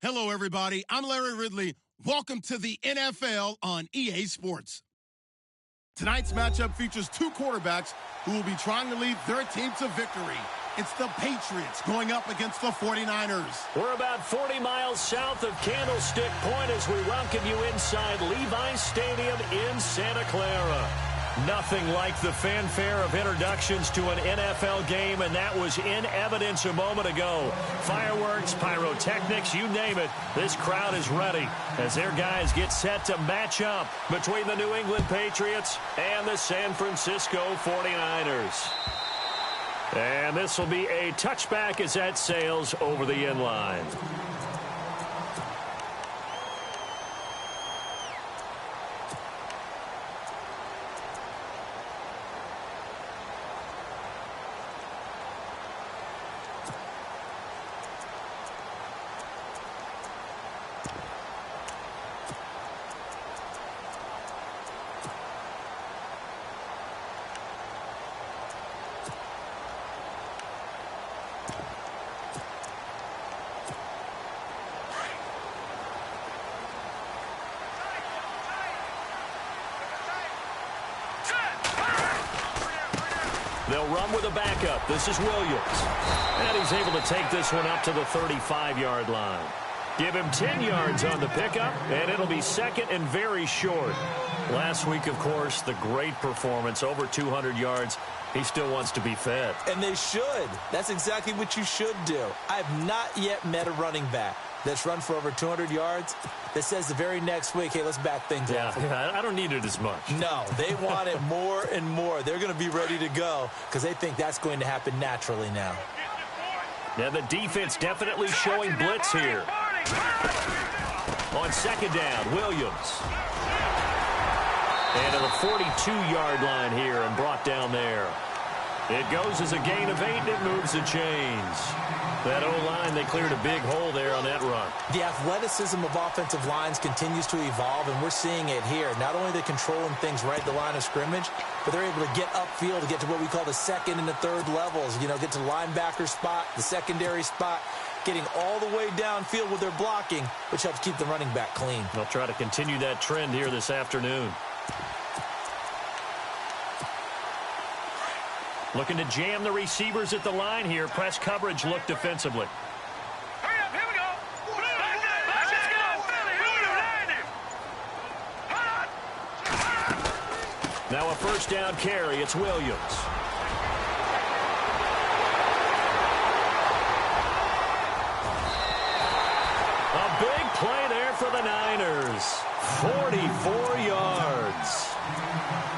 Hello, everybody. I'm Larry Ridley. Welcome to the NFL on EA Sports. Tonight's matchup features two quarterbacks who will be trying to lead their team to victory. It's the Patriots going up against the 49ers. We're about 40 miles south of Candlestick Point as we welcome you inside Levi's Stadium in Santa Clara. Nothing like the fanfare of introductions to an NFL game, and that was in evidence a moment ago. Fireworks, pyrotechnics, you name it, this crowd is ready as their guys get set to match up between the New England Patriots and the San Francisco 49ers. And this will be a touchback as that sails over the end line. They'll run with a backup. This is Williams. And he's able to take this one up to the 35-yard line. Give him 10 yards on the pickup, and it'll be second and very short. Last week, of course, the great performance, over 200 yards. He still wants to be fed. And they should. That's exactly what you should do. I have not yet met a running back that's run for over 200 yards that says the very next week, hey, let's back things off. Yeah, I don't need it as much. No, they want it more and more. They're going to be ready to go because they think that's going to happen naturally now. Yeah, the defense definitely showing blitz here. On second down, Williams. And to the 42-yard line here and brought down there. It goes as a gain of 8, and it moves the chains. That O-line, they cleared a big hole there on that run. The athleticism of offensive lines continues to evolve, and we're seeing it here. Not only are they controlling things right at the line of scrimmage, but they're able to get upfield to get to what we call the second and the third levels. You know, get to the linebacker spot, the secondary spot, getting all the way downfield with their blocking, which helps keep the running back clean. They'll try to continue that trend here this afternoon. Looking to jam the receivers at the line here. Press coverage look defensively. Hurry up, here we go. Let's go. Now a first down carry. It's Williams. A big play there for the Niners. 44 yards.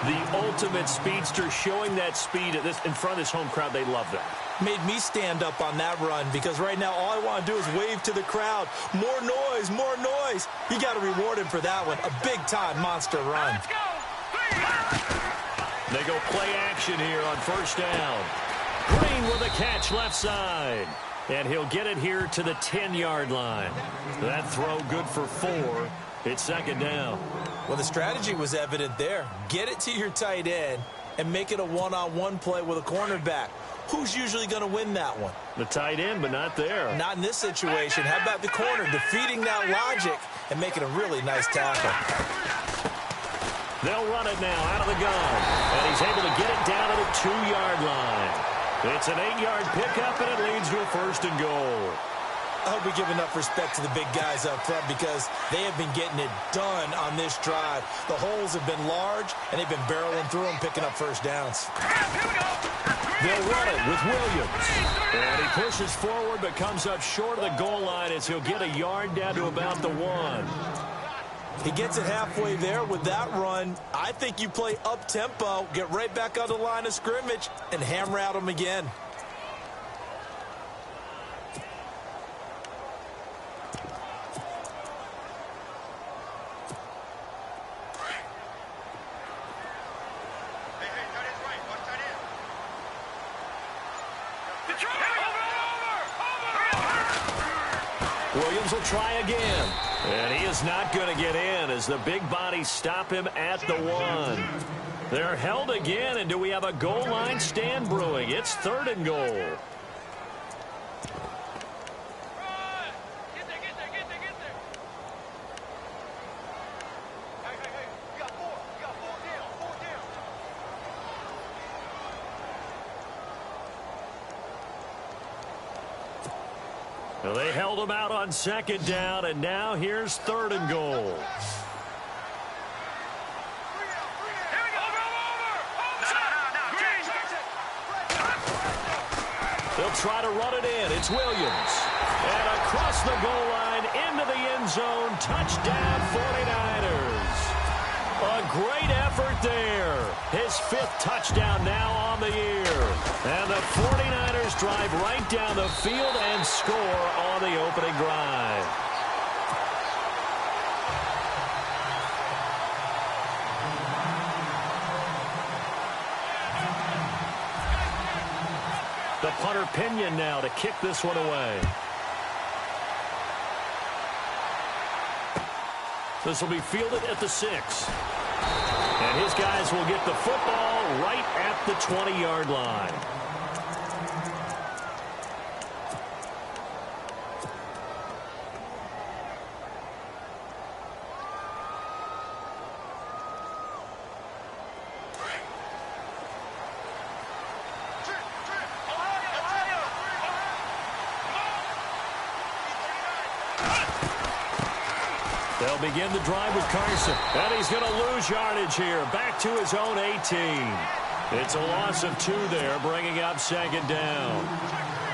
The ultimate speedster, showing that speed at this in front of this home crowd. They love that. Made me stand up on that run because right now all I want to do is wave to the crowd. More noise, more noise. You got to reward him for that one. A big-time monster run. Let's go. They go play action here on first down. Green with a catch left side. And he'll get it here to the 10-yard line. That throw good for 4. It's second down. Well, the strategy was evident there. Get it to your tight end and make it a one-on-one play with a cornerback. Who's usually going to win that one? The tight end, but not there. Not in this situation. How about the corner defeating that logic and making a really nice tackle? They'll run it now out of the gun. And he's able to get it down to the 2-yard line. It's an 8-yard pickup, and it leads to a first and goal. I hope we give enough respect to the big guys up front because they have been getting it done on this drive. The holes have been large, and they've been barreling through them, picking up first downs. They'll run it with Williams. And he pushes forward but comes up short of the goal line as he'll get a yard down to about the 1. He gets it halfway there with that run. I think you play up-tempo, get right back on the line of scrimmage, and hammer out him again. Williams will try again. And he is not going to get in as the big bodies stop him at the 1. They're held again, and do we have a goal line stand brewing? It's third and goal. Well, they held him out on second down, and now here's third and goal. They'll try to run it in. It's Williams. And across the goal line, into the end zone. Touchdown, 49ers. A great effort there. His 5th touchdown now on the year. And the 49ers drive right down the field and score on the opening drive. The punter Pinion now to kick this one away. This will be fielded at the 6. And his guys will get the football right at the 20-yard line. They'll begin the drive with Carson. And he's going to lose yardage here. Back to his own 18. It's a loss of 2 there, bringing up second down.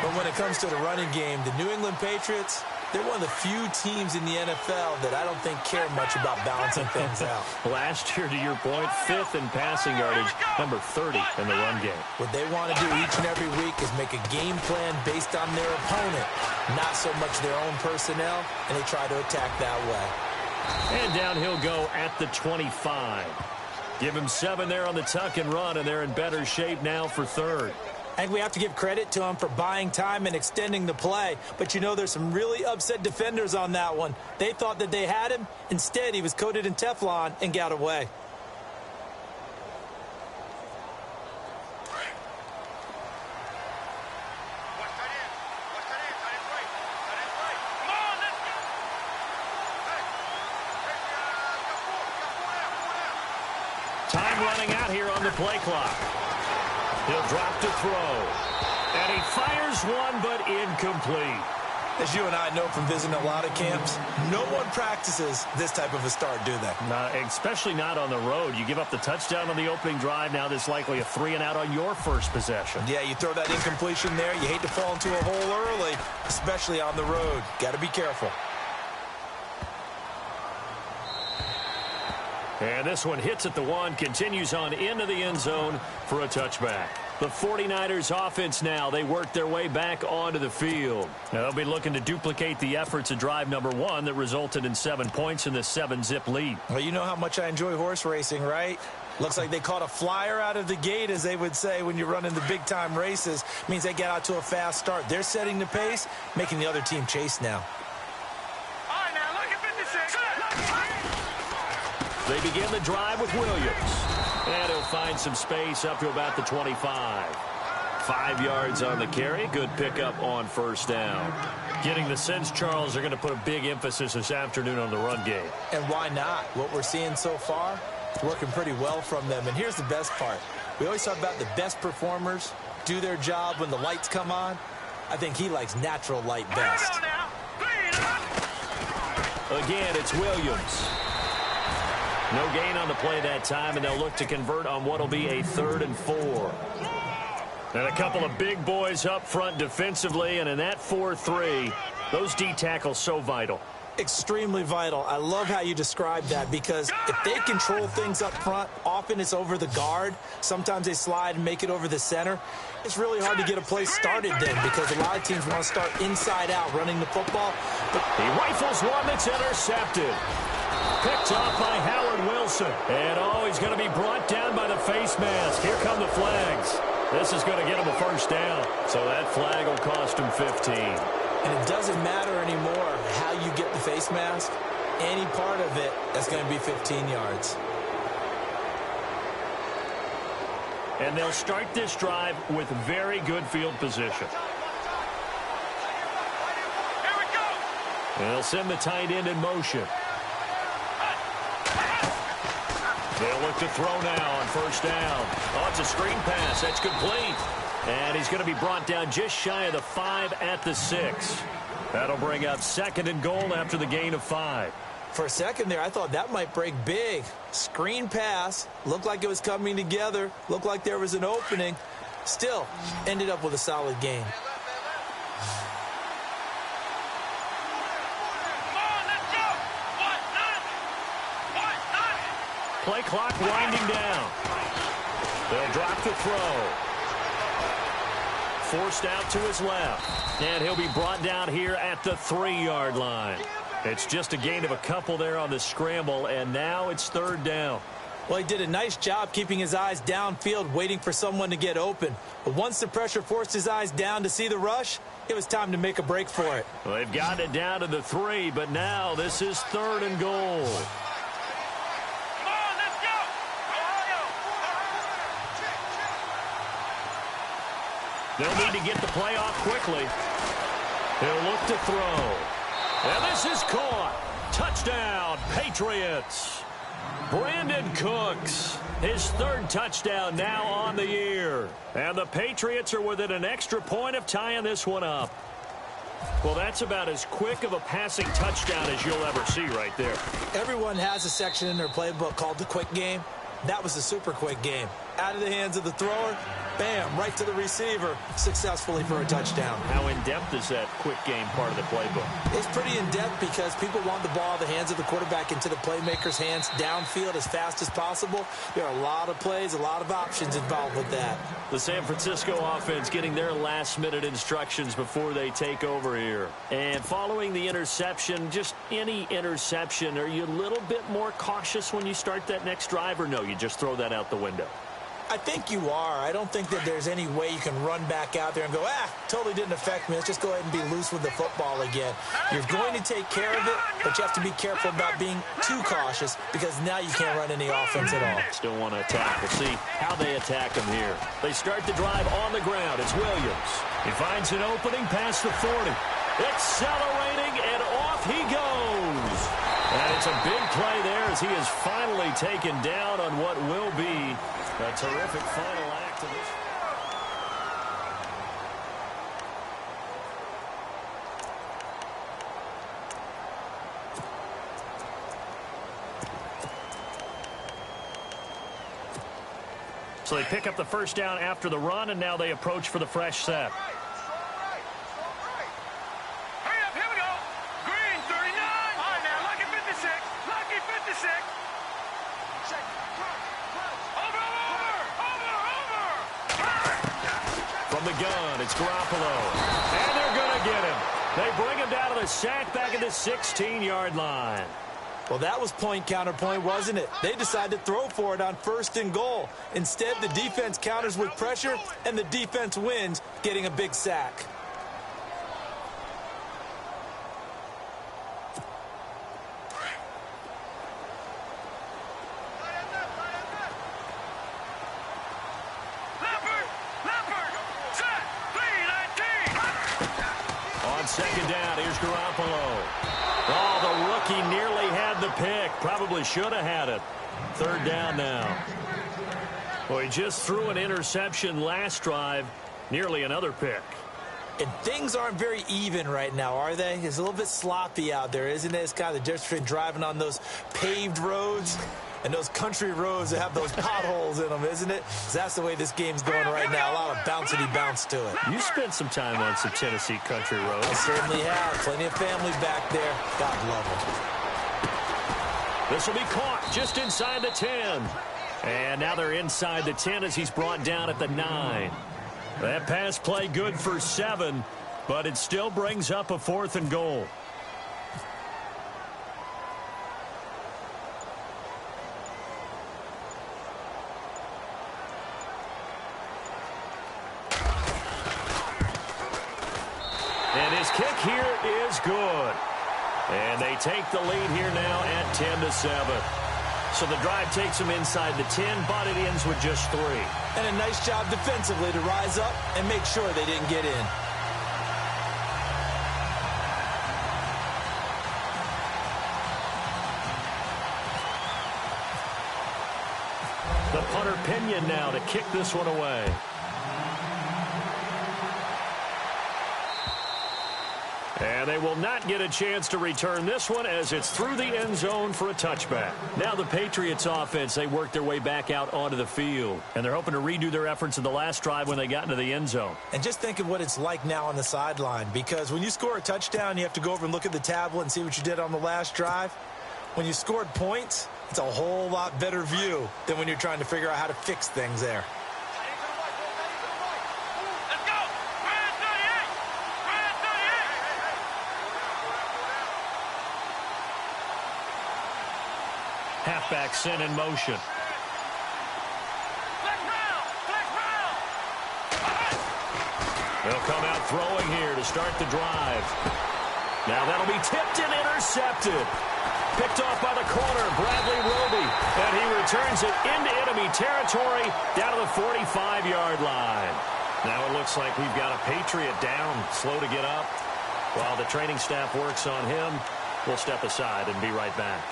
But when it comes to the running game, the New England Patriots, they're one of the few teams in the NFL that I don't think care much about balancing things out. Last year, to your point, 5th in passing yardage, number 30 in the run game. What they want to do each and every week is make a game plan based on their opponent, not so much their own personnel, and they try to attack that way. And down he'll go at the 25. Give him 7 there on the tuck and run, and they're in better shape now for third. I think we have to give credit to him for buying time and extending the play. But, you know, there's some really upset defenders on that one. They thought that they had him. Instead, he was coated in Teflon and got away. Time running out here on the play clock. He'll drop to throw. And he fires one, but incomplete. As you and I know from visiting a lot of camps, no one practices this type of a start, do they? Especially not on the road. You give up the touchdown on the opening drive. Now there's likely a 3-and-out on your first possession. Yeah, you throw that incompletion there. You hate to fall into a hole early, especially on the road. Got to be careful. And this one hits at the 1, continues on into the end zone for a touchback. The 49ers offense now, they work their way back onto the field. Now they'll be looking to duplicate the efforts of drive number 1 that resulted in 7 points in the 7-zip lead. Well, you know how much I enjoy horse racing, right? Looks like they caught a flyer out of the gate, as they would say when you're running the big-time races. Means they get out to a fast start. They're setting the pace, making the other team chase now. They begin the drive with Williams. And he'll find some space up to about the 25. 5 yards on the carry. Good pickup on first down. Getting the sense, Charles, they're going to put a big emphasis this afternoon on the run game. And why not? What we're seeing so far, it's working pretty well from them. And here's the best part. We always talk about the best performers do their job when the lights come on. I think he likes natural light best. Again, it's Williams. No gain on the play that time, and they'll look to convert on what will be a 3rd and 4. And a couple of big boys up front defensively, and in that 4-3, those D tackles so vital. Extremely vital. I love how you describe that, because if they control things up front, often it's over the guard. Sometimes they slide and make it over the center. It's really hard to get a play started then, because a lot of teams want to start inside out running the football. But he rifles one that's intercepted. Picked off by Howard Wilson. And, he's going to be brought down by the face mask. Here come the flags. This is going to get him a first down. So that flag will cost him 15. And it doesn't matter anymore how you get the face mask. Any part of it, that's going to be 15 yards. And they'll start this drive with very good field position. Here we go. And they'll send the tight end in motion. They'll look to throw now on first down. It's a screen pass. That's complete. And he's going to be brought down just shy of the 5 at the 6. That'll bring up 2nd and goal after the gain of 5. For a second there, I thought that might break big. Screen pass. Looked like it was coming together. Looked like there was an opening. Still, ended up with a solid gain. Play clock winding down. They'll drop the throw. Forced out to his left. And he'll be brought down here at the 3-yard line. It's just a gain of a couple there on the scramble, and now it's 3rd down. Well, he did a nice job keeping his eyes downfield, waiting for someone to get open. But once the pressure forced his eyes down to see the rush, it was time to make a break for it. Well, they've gotten it down to the 3, but now this is 3rd and goal. They'll need to get the play off quickly. He'll look to throw. And this is caught. Touchdown, Patriots. Brandon Cooks, his 3rd touchdown now on the year. And the Patriots are within an extra point of tying this one up. Well, that's about as quick of a passing touchdown as you'll ever see right there. Everyone has a section in their playbook called the quick game. That was the super quick game. Out of the hands of the thrower, bam, right to the receiver, successfully for a touchdown. How in-depth is that quick game part of the playbook? It's pretty in-depth because people want the ball out of the hands of the quarterback into the playmaker's hands downfield as fast as possible. There are a lot of plays, a lot of options involved with that. The San Francisco offense getting their last-minute instructions before they take over here. And following the interception, just any interception, are you a little bit more cautious when you start that next drive, or no, you just throw that out the window? I think you are. I don't think that there's any way you can run back out there and go, totally didn't affect me. Let's just go ahead and be loose with the football again. You're going to take care of it, but you have to be careful about being too cautious because now you can't run any offense at all. Still want to attack. We'll see how they attack him here. They start the drive on the ground. It's Williams. He finds an opening past the 40. Accelerating, and off he goes. And it's a big play there as he is finally taken down on what will be a terrific final act of this. So they pick up the first down after the run, and now they approach for the fresh set. From the gun, it's Garoppolo. And they're going to get him. They bring him down to the sack back at the 16-yard line. Well, that was point counterpoint, wasn't it? They decided to throw for it on 1st and goal. Instead, the defense counters with pressure, and the defense wins, getting a big sack. Second down, here's Garoppolo. Oh, the rookie nearly had the pick. Probably should have had it. 3rd down now. Well, he just threw an interception last drive. Nearly another pick. And things aren't very even right now, are they? It's a little bit sloppy out there, isn't it? It's kind of the difference between driving on those paved roads and those country roads that have those potholes in them, isn't it? 'Cause that's the way this game's going right now. A lot of bouncy bounce to it. You spent some time on some Tennessee country roads. I certainly have. Plenty of family back there. God love them. This will be caught just inside the 10. And now they're inside the 10 as he's brought down at the 9. That pass play good for 7, but it still brings up a 4th and goal. And his kick here is good. And they take the lead here now at 10-7. So the drive takes them inside the 10, but it ends with just 3. And a nice job defensively to rise up and make sure they didn't get in. The punter Pinion now to kick this one away. And they will not get a chance to return this one as it's through the end zone for a touchback. Now the Patriots offense, they work their way back out onto the field. And they're hoping to redo their efforts in the last drive when they got into the end zone. And just think of what it's like now on the sideline. Because when you score a touchdown, you have to go over and look at the tablet and see what you did on the last drive. When you scored points, it's a whole lot better view than when you're trying to figure out how to fix things there. Halfback sent in motion. They'll come out throwing here to start the drive. Now that'll be tipped and intercepted. Picked off by the corner, Bradley Roby. And he returns it into enemy territory down to the 45-yard line. Now it looks like we've got a Patriot down, slow to get up. While the training staff works on him, we'll step aside and be right back.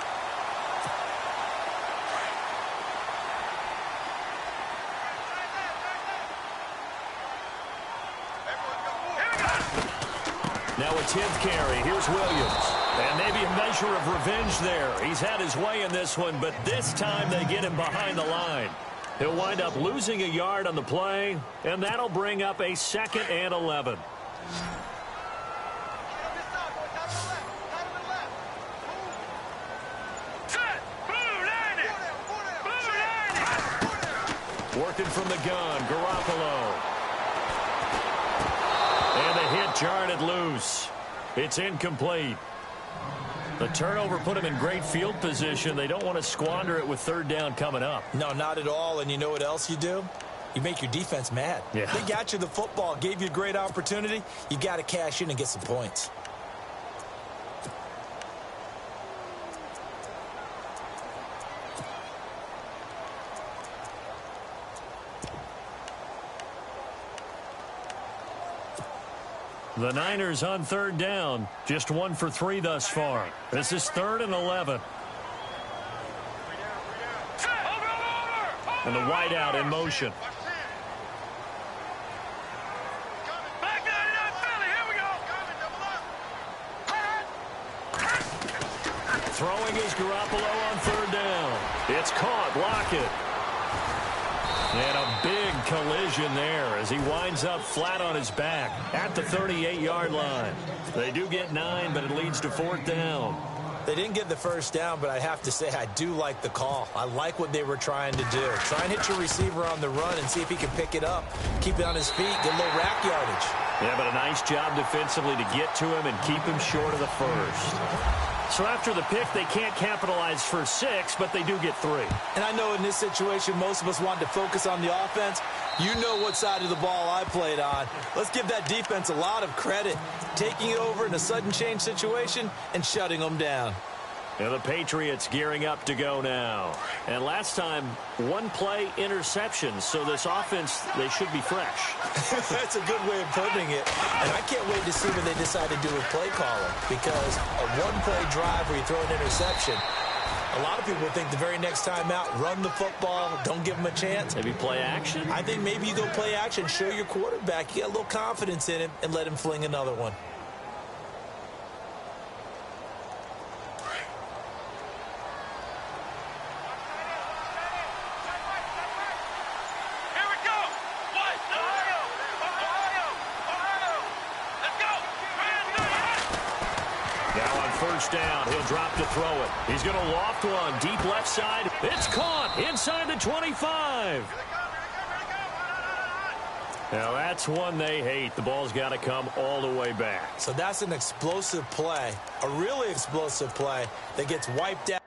Now a 10th carry. Here's Williams. And maybe a measure of revenge there. He's had his way in this one, but this time they get him behind the line. He'll wind up losing a yard on the play, and that'll bring up a 2nd and 11. Working from the gun, Garoppolo. And the hit jarred it loose. It's incomplete. The turnover put him in great field position. They don't want to squander it with 3rd down coming up. No, not at all. And you know what else you do? You make your defense mad. Yeah. They got you the football, gave you a great opportunity. You got to cash in and get some points. The Niners on 3rd down. Just 1 for 3 thus far. This is 3rd and 11. And the wideout in motion. Throwing is Garoppolo on 3rd down. It's caught. Lockett. And a big collision there as he winds up flat on his back at the 38-yard line. They do get 9, but it leads to 4th down. They didn't get the 1st down, but I have to say I do like the call. I like what they were trying to do. Try and hit your receiver on the run and see if he can pick it up. Keep it on his feet, get a little rack yardage. Yeah, but a nice job defensively to get to him and keep him short of the 1st. So after the pick, they can't capitalize for 6, but they do get 3. And I know in this situation, most of us want to focus on the offense. You know what side of the ball I played on. Let's give that defense a lot of credit. Taking it over in a sudden change situation and shutting them down. And the Patriots gearing up to go now. And last time, 1-play interception. So this offense, they should be fresh. That's a good way of putting it. And I can't wait to see what they decide to do with play calling. Because a 1-play drive where you throw an interception, a lot of people think the very next time out, run the football, don't give them a chance. Maybe play action? I think maybe you go play action, show your quarterback, you get a little confidence in him, and let him fling another one. Down. He'll drop to throw it. He's going to loft one deep left side. It's caught inside the 25. Now that's one they hate. The ball's got to come all the way back. So that's an explosive play, a really explosive play that gets wiped out.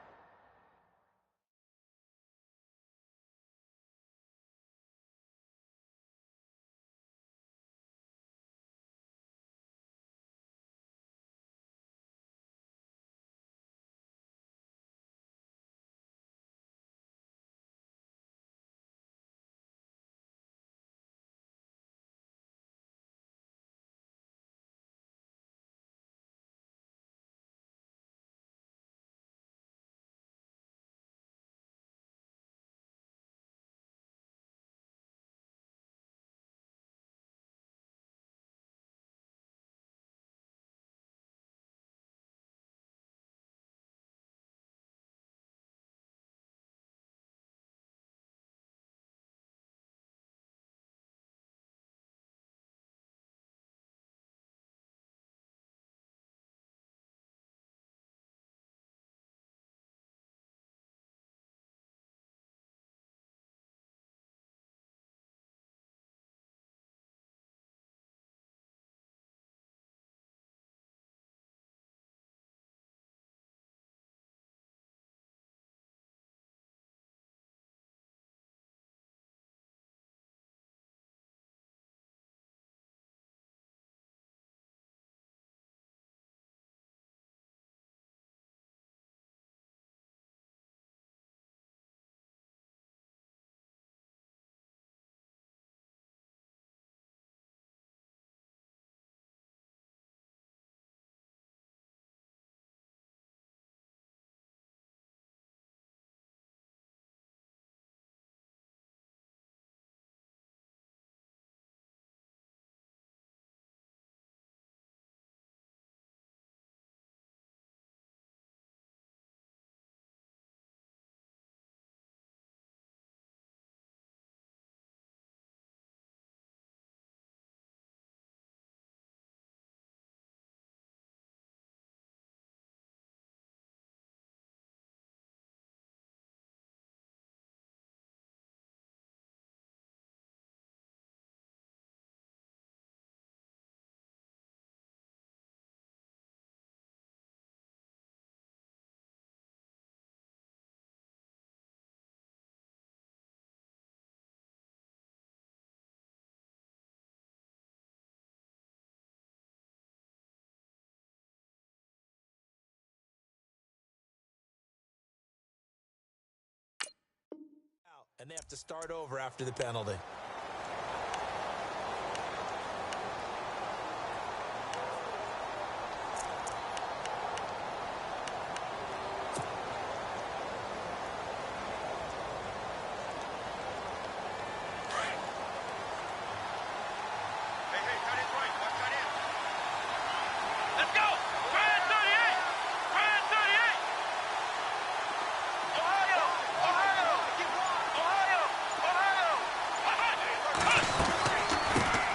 And they have to start over after the penalty.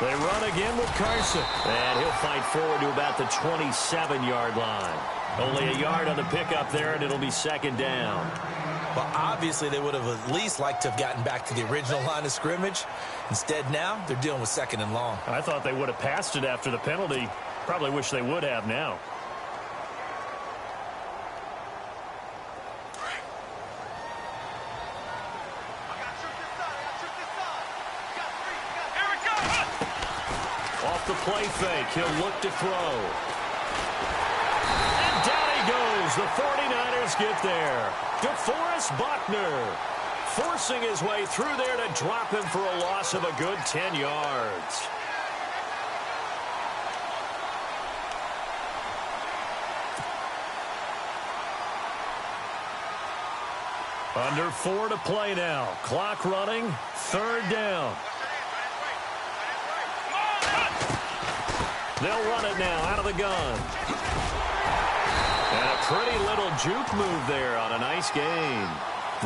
They run again with Carson. And he'll fight forward to about the 27-yard line. Only a yard on the pickup there, and it'll be second down. Well, obviously, they would have at least liked to have gotten back to the original line of scrimmage. Instead, now, they're dealing with second and long. I thought they would have passed it after the penalty. Probably wish they would have now. Off the play fake, he'll look to throw. And down he goes. The 49ers get there. DeForest Buckner forcing his way through there to drop him for a loss of a good 10 yards. Under 4 to play now. Clock running. Third down. They'll run it now out of the gun. And a pretty little juke move there on a nice gain.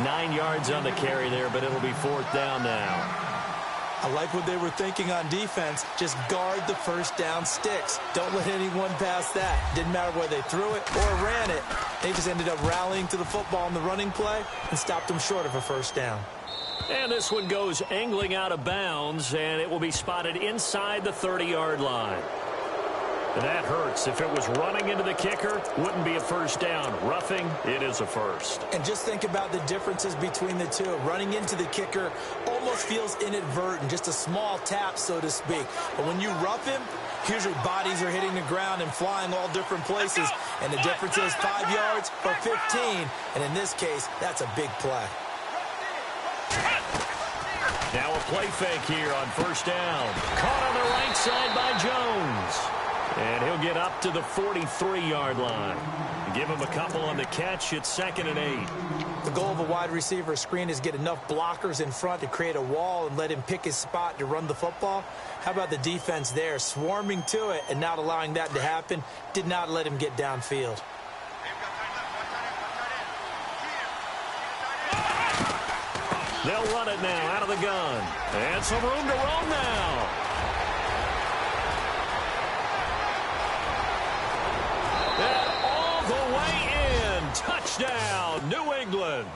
9 yards on the carry there, but it'll be fourth down now. I like what they were thinking on defense. Just guard the first down sticks. Don't let anyone pass that. Didn't matter whether they threw it or ran it. They just ended up rallying to the football in the running play and stopped them short of a first down. And this one goes angling out of bounds, and it will be spotted inside the 30-yard line. And that hurts. If it was running into the kicker, wouldn't be a first down. Roughing, it is a first. And just think about the differences between the two. Running into the kicker almost feels inadvertent, just a small tap, so to speak. But when you rough him, usually bodies are hitting the ground and flying all different places. And the difference is 5 yards or 15. And in this case, that's a big play. Now a play fake here on first down. Caught on the right side by Jones. And he'll get up to the 43-yard line. Give him a couple on the catch. It's 2nd and 8. The goal of a wide receiver screen is get enough blockers in front to create a wall and let him pick his spot to run the football. How about the defense there, swarming to it and not allowing that to happen? Did not let him get downfield. They'll run it now out of the gun. And some room to roam now. And all the way in. Touchdown, New England.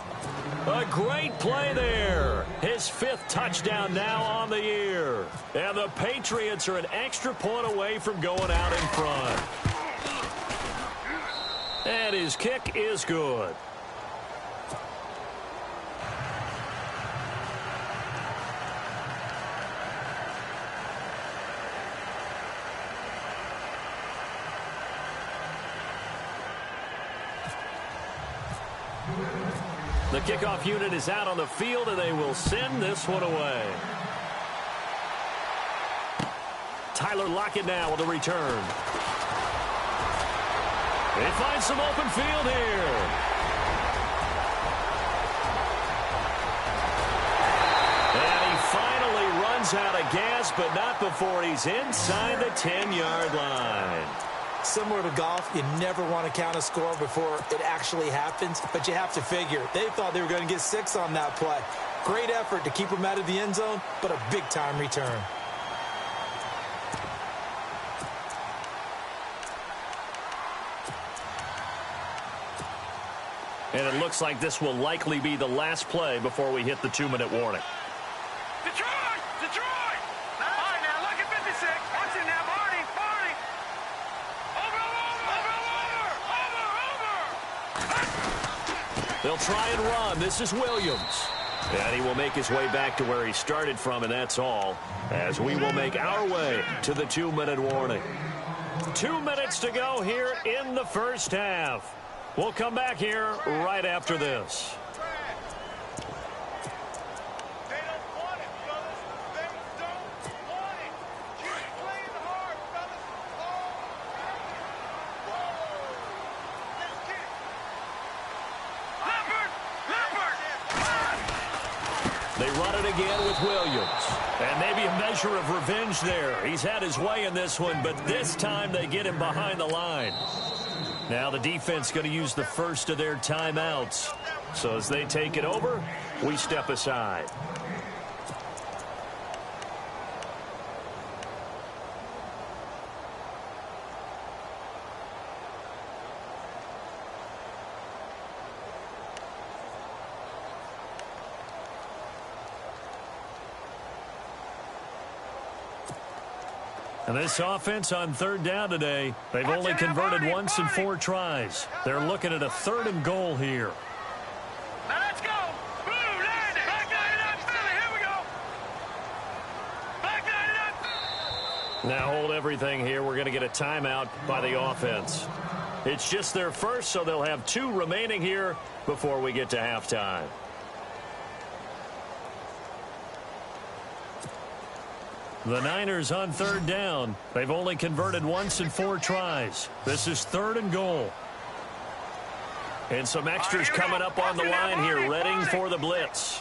A great play there. His 5th touchdown now on the year. And the Patriots are an extra point away from going out in front. And his kick is good. The kickoff unit is out on the field, and they will send this one away. Tyler Lockett now with a return. They find some open field here. And he finally runs out of gas, but not before he's inside the 10-yard line. Similar to golf, you never want to count a score before it actually happens, but you have to figure. They thought they were going to get 6 on that play. Great effort to keep them out of the end zone, but a big-time return. And it looks like this will likely be the last play before we hit the 2-minute warning. Detroit! Detroit! All right, now look at 56. Watch it now, Barney. Over. They'll try and run. This is Williams. And he will make his way back to where he started from, and that's all, as we will make our way to the 2-minute warning. 2 minutes to go here in the first half. We'll come back here right after this. They run it again with Williams. And maybe a measure of revenge there. He's had his way in this one, but this time they get him behind the line. Now the defense going to use the first of their timeouts. So as they take it over, we step aside. And this offense on third down today, they've only converted once in 4 tries. They're looking at a 3rd and goal here. Now let's go. Blue, land it. Back line it up, Philly. Here we go. Back line it up. Now hold everything here. We're going to get a timeout by the offense. It's just their first, so they'll have 2 remaining here before we get to halftime. The Niners on third down. They've only converted once in 4 tries. This is 3rd and goal. And some extras coming up on the line here, readying for the blitz.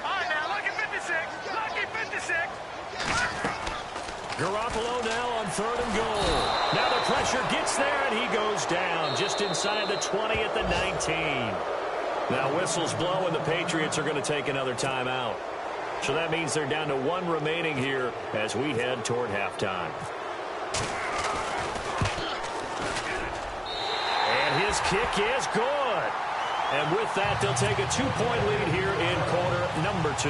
All right, now, lucky 56. Lucky 56. Garoppolo now on 3rd and goal. Now the pressure gets there, and he goes down just inside the 20 at the 19. Now whistles blow, and the Patriots are going to take another timeout. So that means they're down to 1 remaining here as we head toward halftime. And his kick is good. And with that, they'll take a 2-point lead here in quarter number 2.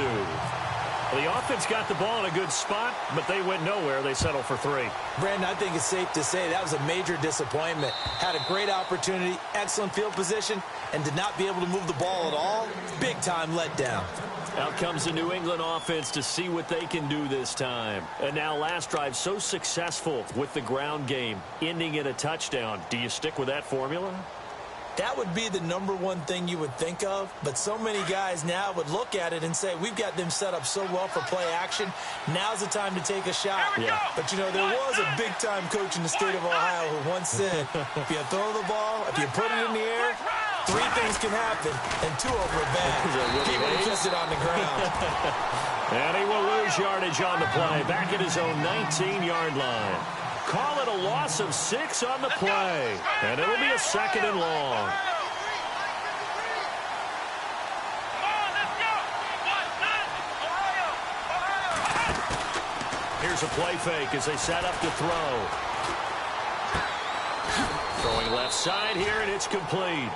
The offense got the ball in a good spot, but they went nowhere. They settled for 3. Brandon, I think it's safe to say that was a major disappointment. Had a great opportunity, excellent field position, and did not be able to move the ball at all. Big-time letdown. Out comes the New England offense to see what they can do this time. And now last drive so successful with the ground game, ending in a touchdown. Do you stick with that formula? That would be the #1 thing you would think of, but so many guys now would look at it and say, we've got them set up so well for play action. Now's the time to take a shot. Yeah. But, you know, there was a big-time coach in the state of Ohio who once said, if you throw the ball, if you put it in the air, 3 things can happen, and 2 of them are bad. Keep it kept it on the ground. And he will lose yardage on the play, back at his own 19-yard line. Call it a loss of 6 on the play, and it'll be a 2nd and long. Here's a play fake as they set up to throw. Throwing left side here, and it's complete.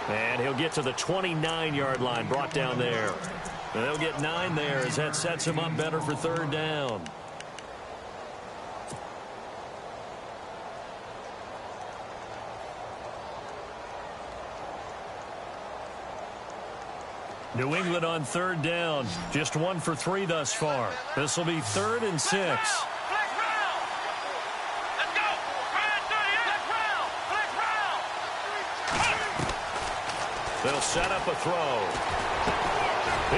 And he'll get to the 29-yard line, brought down there. And they'll get 9 there as that sets him up better for 3rd down. New England on 3rd down. Just 1 for 3 thus far. This will be 3rd and 6. They'll set up a throw.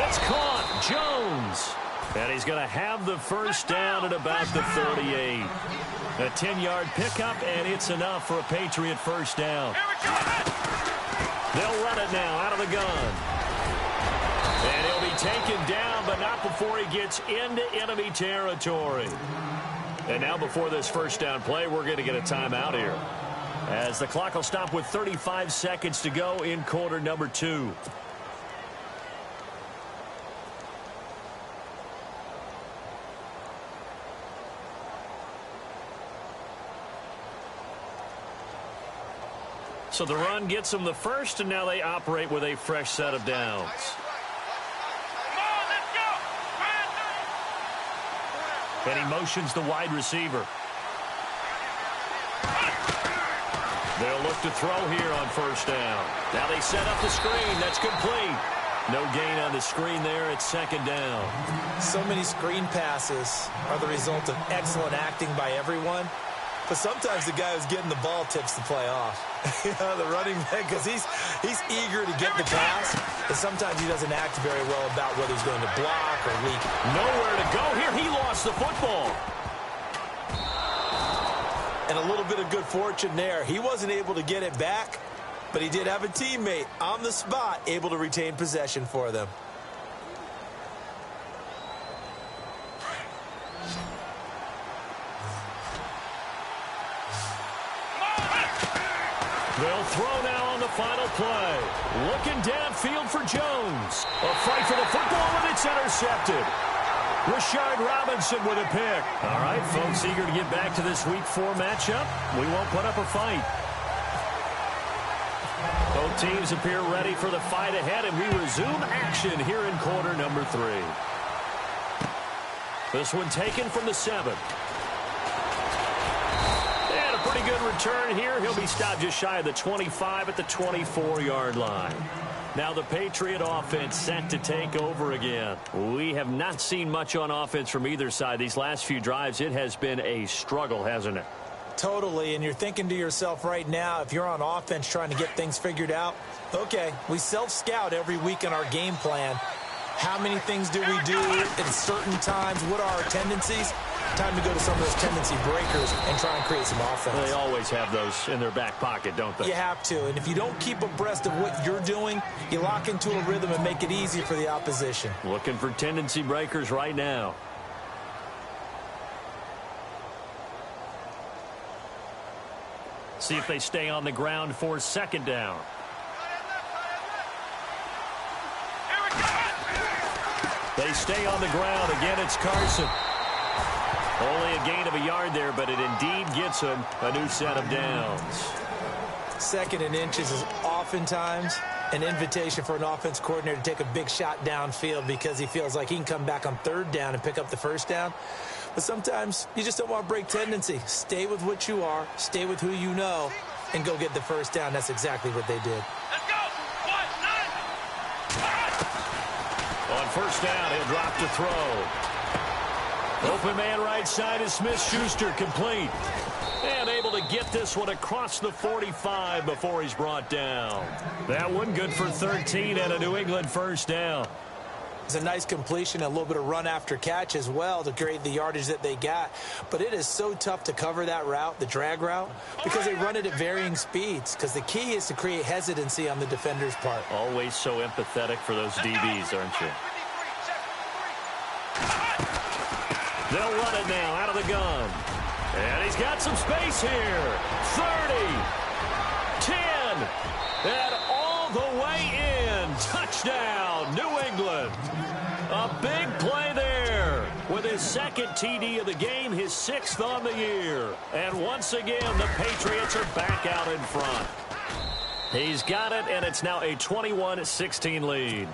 It's caught. Jones. And he's going to have the first down at about the 38. A 10-yard pickup, and it's enough for a Patriot first down. They'll run it now out of the gun. And he'll be taken down, but not before he gets into enemy territory. And now before this first down play, we're going to get a timeout here, as the clock will stop with 35 seconds to go in quarter number 2. So the run gets them the first, and now they operate with a fresh set of downs. And he motions the wide receiver. They'll look to throw here on first down. Now they set up the screen. That's complete. No gain on the screen there. It's 2nd down. So many screen passes are the result of excellent acting by everyone. But sometimes the guy who's getting the ball tips the play off. You know, the running back, because he's eager to get the pass, and sometimes he doesn't act very well about whether he's going to block or leak. Nowhere to go here. He lost the football. And a little bit of good fortune there. He wasn't able to get it back, but he did have a teammate on the spot able to retain possession for them. throw now on the final play. Looking downfield for Jones. A fight for the football, and it's intercepted. Rashard Robinson with a pick. All right, folks, eager to get back to this Week 4 matchup. We won't put up a fight. Both teams appear ready for the fight ahead, and we resume action here in quarter number 3. This one taken from the 7. And a pretty good return here. He'll be stopped just shy of the 25 at the 24-yard line. Now the Patriot offense set to take over again. We have not seen much on offense from either side. These last few drives, it has been a struggle, hasn't it? Totally, and you're thinking to yourself right now, if you're on offense trying to get things figured out, okay, we self-scout every week in our game plan. How many things do we do at certain times? What are our tendencies? Time to go to some of those tendency breakers and try and create some offense. They always have those in their back pocket, don't they? You have to, and if you don't keep abreast of what you're doing, you lock into a rhythm and make it easy for the opposition. Looking for tendency breakers right now. See if they stay on the ground for second down. They stay on the ground. Again, it's Carson. Only a gain of a yard there, but it indeed gets him a new set of downs. 2nd and inches is oftentimes an invitation for an offense coordinator to take a big shot downfield because he feels like he can come back on 3rd down and pick up the 1st down. But sometimes you just don't want to break tendency. Stay with what you are, stay with who you know, and go get the 1st down. That's exactly what they did. Let's go. 1, 9. On 1st down, he'll drop to throw. Open man right side is Smith-Schuster, complete. And able to get this one across the 45 before he's brought down. That one good for 13 and a New England 1st down. It's a nice completion, a little bit of run after catch as well to create the yardage that they got. But it is so tough to cover that route, the drag route, because they run it at varying speeds. Because the key is to create hesitancy on the defender's part. Always so empathetic for those DBs, aren't you? They'll run it now out of the gun. And he's got some space here. 30, 10, and all the way in. Touchdown, New England. A big play there with his 2nd TD of the game, his 6th on the year. And once again, the Patriots are back out in front. He's got it, and it's now a 21-16 lead.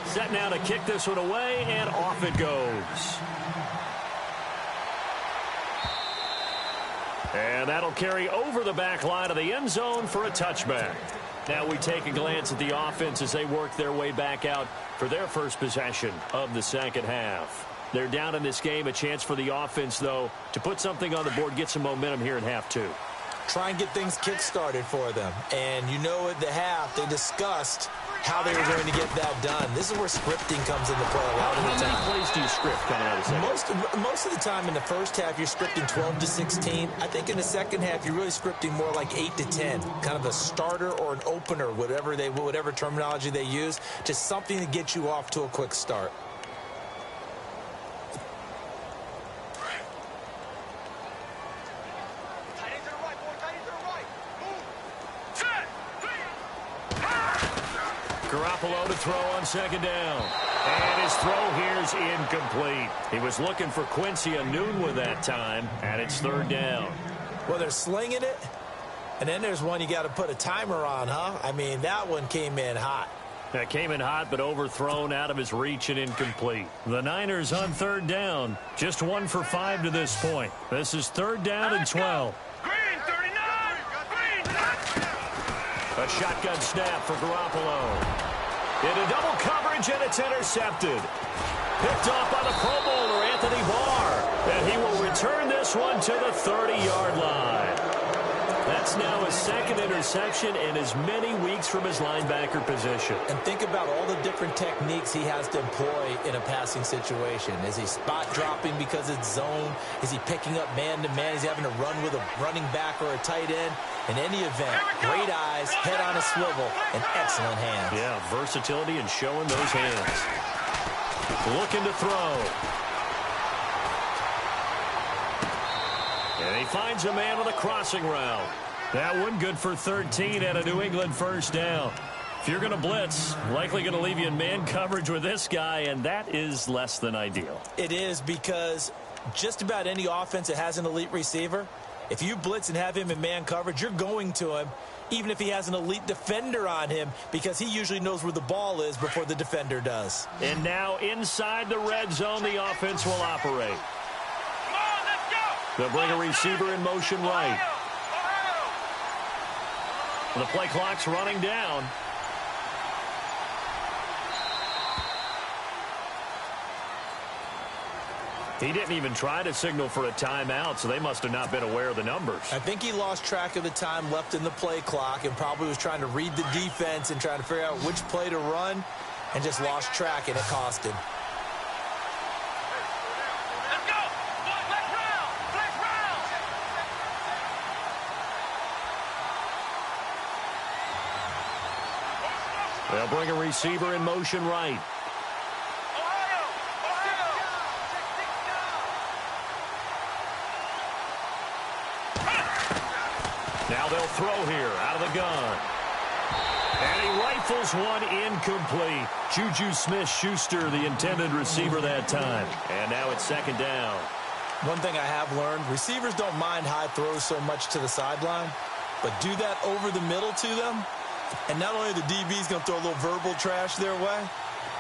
Set now to kick this one away, and off it goes. And that'll carry over the back line of the end zone for a touchback. Now we take a glance at the offense as they work their way back out for their first possession of the 2nd half. They're down in this game. A chance for the offense, though, to put something on the board, get some momentum here in half 2. Try and get things kick-started for them. And you know at the half, they discussed how they were going to get that done. This is where scripting comes into play a lot of the time. How many plays do you script coming out of the second? Most of the time in the first half, you're scripting 12 to 16. I think in the second half, you're really scripting more like 8 to 10. Kind of a starter or an opener, whatever terminology they use. Just something to get you off to a quick start. Garoppolo to throw on 2nd down. And his throw here is incomplete. He was looking for Quincy Enunwa that time, and it's 3rd down. Well, they're slinging it, and then there's one you got to put a timer on, huh? I mean, that one came in hot. That came in hot, but overthrown out of his reach and incomplete. The Niners on 3rd down. Just 1 for 5 to this point. This is 3rd down and 12. Green, 39. Green. A shotgun snap for Garoppolo. Into double coverage, and it's intercepted. Picked off by the Pro Bowler, Anthony Barr. And he will return this one to the 30-yard line. That's now his 2nd interception in as many weeks from his linebacker position. And think about all the different techniques he has to employ in a passing situation. Is he spot dropping because it's zone? Is he picking up man-to-man? Is he having to run with a running back or a tight end? In any event, great eyes, head on a swivel, and excellent hands. Yeah, versatility and showing those hands. Looking to throw. And he finds a man with a crossing route. That one good for 13 and a New England first down. If you're going to blitz, likely going to leave you in man coverage with this guy, and that is less than ideal. It is, because just about any offense that has an elite receiver, if you blitz and have him in man coverage, you're going to him, even if he has an elite defender on him, because he usually knows where the ball is before the defender does. And now inside the red zone, the offense will operate. Come on, let's go. They'll bring a receiver in motion right. The play clock's running down. He didn't even try to signal for a timeout, so they must have not been aware of the numbers. I think he lost track of the time left in the play clock and probably was trying to read the defense and trying to figure out which play to run, and just lost track, and it cost him. Let's go. Let's round. Let's round. They'll bring a receiver in motion right. Now they'll throw here out of the gun. And he rifles one incomplete. Juju Smith-Schuster, the intended receiver that time. And now it's second down. One thing I have learned, receivers don't mind high throws so much to the sideline, but do that over the middle to them, and not only are the DBs going to throw a little verbal trash their way,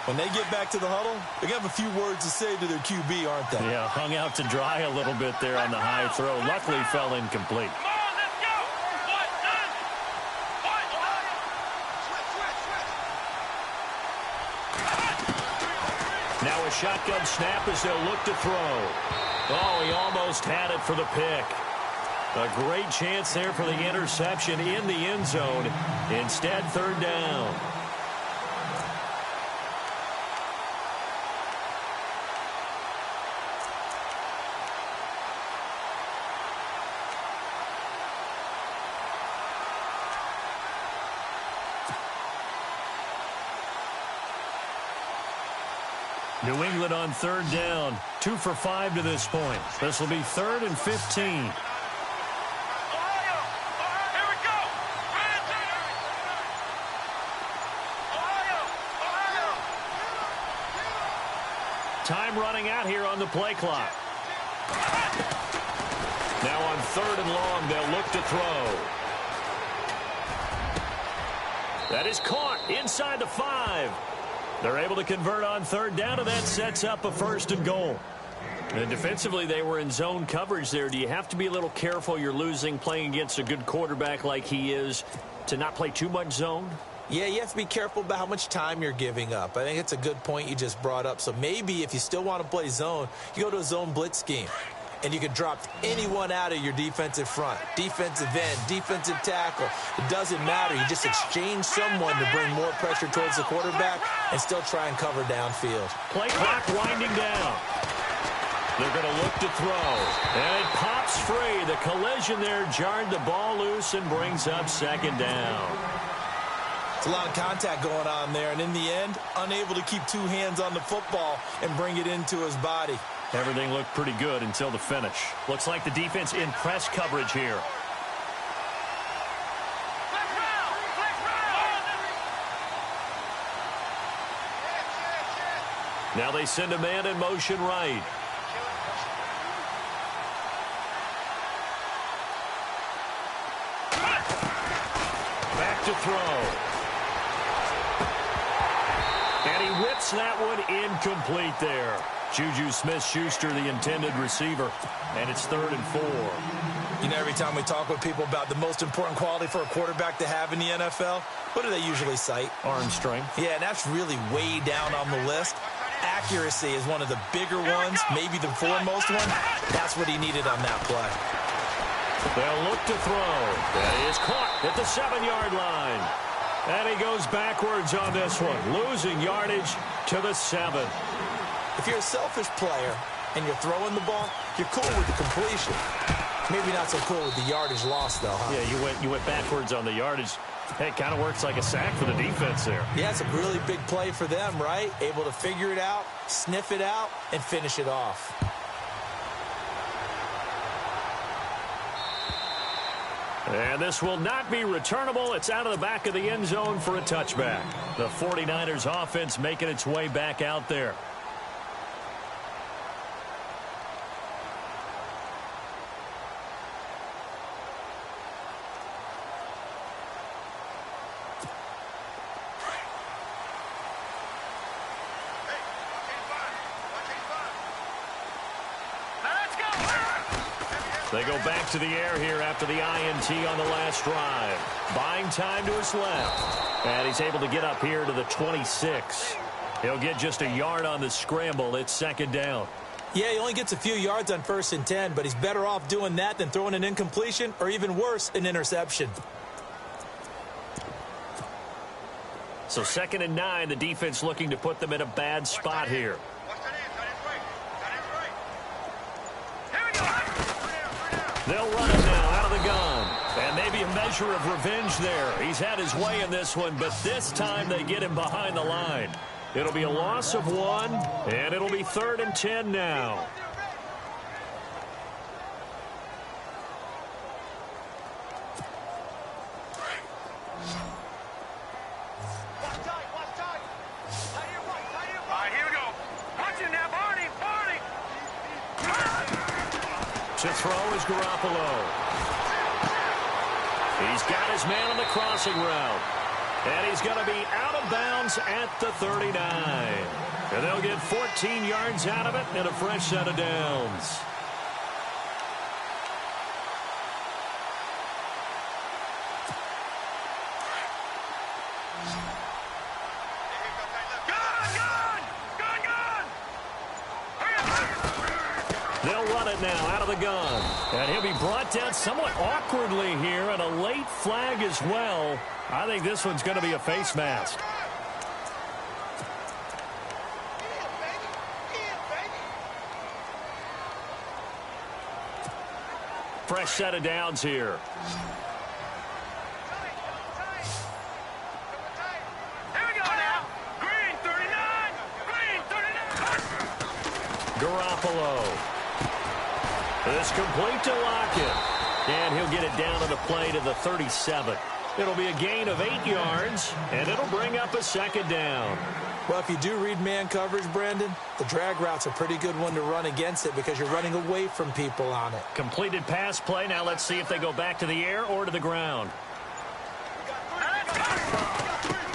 when they get back to the huddle, they're going to have a few words to say to their QB, aren't they? Yeah, hung out to dry a little bit there on the high throw. Luckily fell incomplete. Come on, let's go. One, two. Now a shotgun snap as they'll look to throw. Oh, he almost had it for the pick. A great chance there for the interception in the end zone. Instead, third down. New England on third down. 2 for 5 to this point. This will be 3rd and 15. Ohio. Here we go. Ohio. Time running out here on the play clock. Now on 3rd and long, they'll look to throw. That is caught inside the 5. They're able to convert on third down, and that sets up a 1st and goal. And defensively, they were in zone coverage there. Do you have to be a little careful? You're losing playing against a good quarterback like he is to not play too much zone? Yeah, you have to be careful about how much time you're giving up. I think it's a good point you just brought up. So maybe if you still want to play zone, you go to a zone blitz scheme. And you can drop anyone out of your defensive front. Defensive end, defensive tackle. It doesn't matter. You just exchange someone to bring more pressure towards the quarterback and still try and cover downfield. Play clock winding down. They're going to look to throw. And it pops free. The collision there jarred the ball loose and brings up 2nd down. It's a lot of contact going on there. And in the end, unable to keep 2 hands on the football and bring it into his body. Everything looked pretty good until the finish. Looks like the defense in press coverage here. Now they send a man in motion right. Back to throw. And he whips that one incomplete there. Juju Smith-Schuster, the intended receiver, and it's 3rd and 4. You know, every time we talk with people about the most important quality for a quarterback to have in the NFL, what do they usually cite? Arm strength. Yeah, and that's really way down on the list. Accuracy is one of the bigger ones, maybe the foremost one. That's what he needed on that play. They'll look to throw. That is caught at the 7-yard line. And he goes backwards on this one, losing yardage to the 7. If you're a selfish player and you're throwing the ball, you're cool with the completion. Maybe not so cool with the yardage loss, though, huh? Yeah, you went backwards on the yardage. Hey, it kind of works like a sack for the defense there. Yeah, it's a really big play for them, right? Able to figure it out, sniff it out, and finish it off. And this will not be returnable. It's out of the back of the end zone for a touchback. The 49ers offense making its way back out there. They go back to the air here after the INT on the last drive. Buying time to his left. And he's able to get up here to the 26. He'll get just a yard on the scramble. It's second down. Yeah, he only gets a few yards on 1st and 10, but he's better off doing that than throwing an incompletion or even worse, an interception. So 2nd and 9, the defense looking to put them in a bad spot here. They'll run it now out of the gun. And maybe a measure of revenge there. He's had his way in this one, but this time they get him behind the line. It'll be a loss of 1, and it'll be 3rd and 10 now. To throw is Garoppolo. He's got his man on the crossing route. And he's going to be out of bounds at the 39. And they'll get 14 yards out of it and a fresh set of downs. They'll run it now out of the gun. And he'll be brought down somewhat awkwardly here, and a late flag as well. I think this one's going to be a face mask. Fresh set of downs here. Garoppolo. This complete to Lockett. And he'll get it down on the play to the 37. It'll be a gain of 8 yards, and it'll bring up a second down. Well, if you do read man coverage, Brandon, the drag route's a pretty good one to run against it because you're running away from people on it. Completed pass play. Now let's see if they go back to the air or to the ground.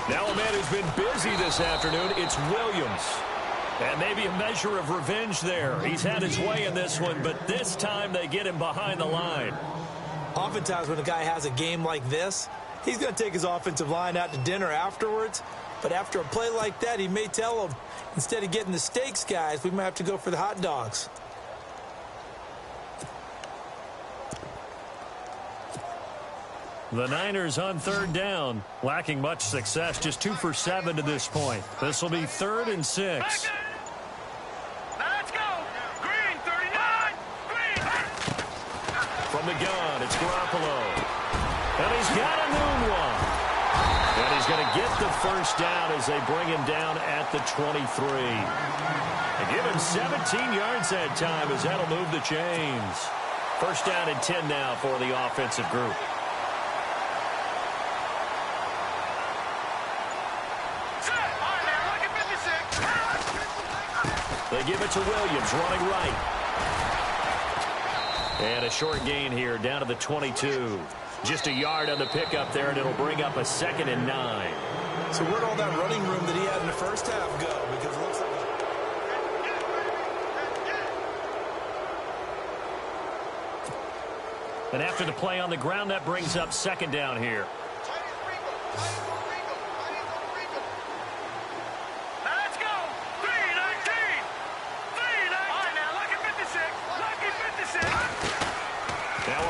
Now a man who's been busy this afternoon, it's Williams. And maybe a measure of revenge there. He's had his way in this one, but this time they get him behind the line. Oftentimes when a guy has a game like this, he's going to take his offensive line out to dinner afterwards. But after a play like that, he may tell them, instead of getting the steaks, guys, we might have to go for the hot dogs. The Niners on 3rd down, lacking much success, just 2 for 7 to this point. This will be 3rd and 6. Let's go. Green, 39. Green. From the gun, it's Garoppolo. And he's got a new one. And he's going to get the first down as they bring him down at the 23. They give him 17 yards that time as that'll move the chains. First down and 10 now for the offensive group. They give it to Williams, running right. And a short gain here, down to the 22. Just a yard on the pickup there, and it'll bring up a 2nd and 9. So where'd all that running room that he had in the first half go? Because it looks like and after the play on the ground, that brings up 2nd down here.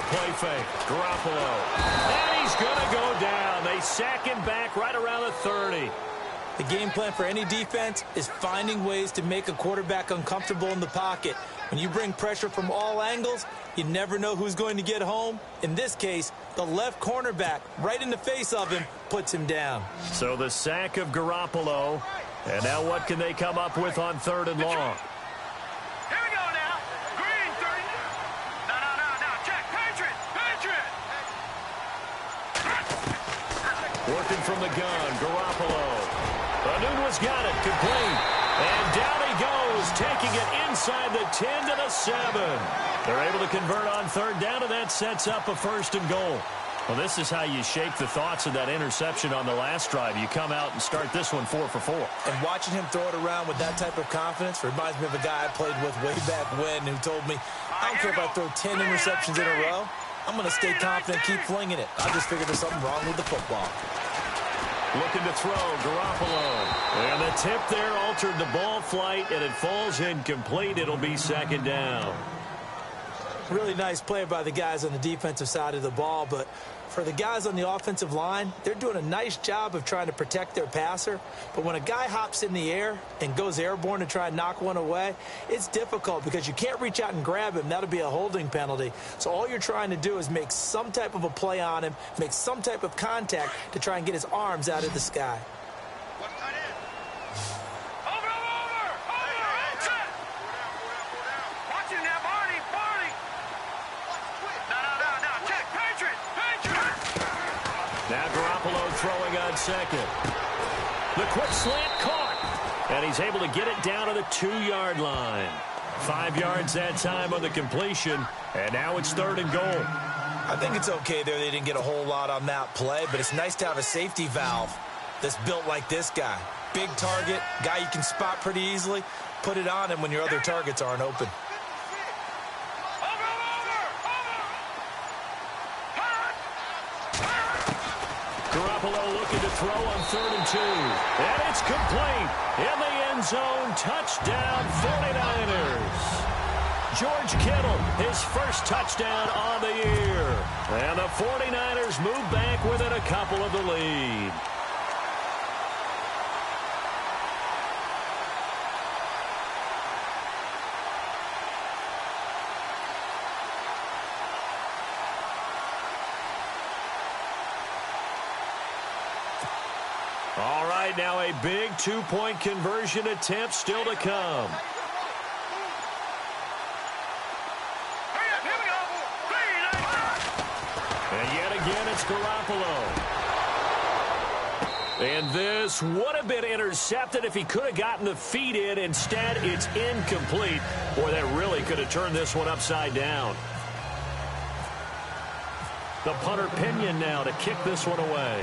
Play fake. Garoppolo. And he's going to go down. They sack him back right around the 30. the game plan for any defense is finding ways to make a quarterback uncomfortable in the pocket. When you bring pressure from all angles, you never know who's going to get home. In this case, the left cornerback, right in the face of him, puts him down. So the sack of Garoppolo. And now what can they come up with on 3rd and long? Here we go now. Green, 30. No. Check. Patriot. Working from the gun, Garoppolo. Anunua's got it, complete. And down he goes, taking it inside the 10 to the 7. They're able to convert on third down, and that sets up a 1st and goal. Well, this is how you shake the thoughts of that interception on the last drive. You come out and start this one 4 for 4. And watching him throw it around with that type of confidence reminds me of a guy I played with way back when who told me, I don't care if I throw 10 interceptions in a row. I'm going to stay confident, keep flinging it. I just figured there's something wrong with the football. Looking to throw, Garoppolo. And the tip there altered the ball flight, and it falls incomplete. It'll be 2nd down. Really nice play by the guys on the defensive side of the ball, but for the guys on the offensive line, they're doing a nice job of trying to protect their passer. But when a guy hops in the air and goes airborne to try and knock one away, it's difficult because you can't reach out and grab him. That'll be a holding penalty. So all you're trying to do is make some type of a play on him, make some type of contact to try and get his arms out of the sky. Now Garoppolo throwing on second. The quick slant caught. And he's able to get it down to the 2-yard line. 5 yards that time on the completion. And now it's 3rd and goal. I think it's okay there. They didn't get a whole lot on that play, but it's nice to have a safety valve that's built like this guy. Big target, guy you can spot pretty easily. Put it on him when your other targets aren't open. Garoppolo looking to throw on 3rd and 2. And it's complete. In the end zone, touchdown 49ers. George Kittle, his first touchdown on the year. And the 49ers move back within a couple of the lead. All right, now a big 2-point conversion attempt still to come. And yet again, it's Garoppolo. And this would have been intercepted if he could have gotten the feet in. Instead, it's incomplete. Boy, that really could have turned this one upside down. The punter Pinion now to kick this one away.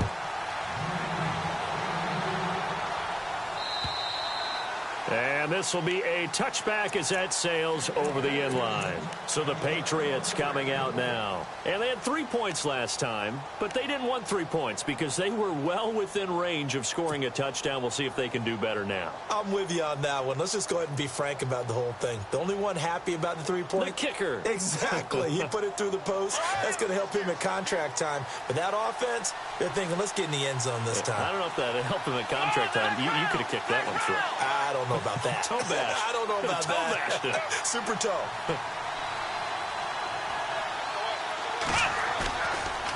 And this will be a touchback as that sails over the end line. So the Patriots coming out now. And they had 3 points last time, but they didn't want 3 points because they were well within range of scoring a touchdown. We'll see if they can do better now. I'm with you on that one. Let's just go ahead and be frank about the whole thing. The only one happy about the 3-point? The kicker. Exactly. He put it through the post. That's going to help him at contract time. But that offense, they're thinking, let's get in the end zone this time. I don't know if that helped him at contract time. You could have kicked that one through. I don't know about that. Toe bash. I don't know about that. Super toe.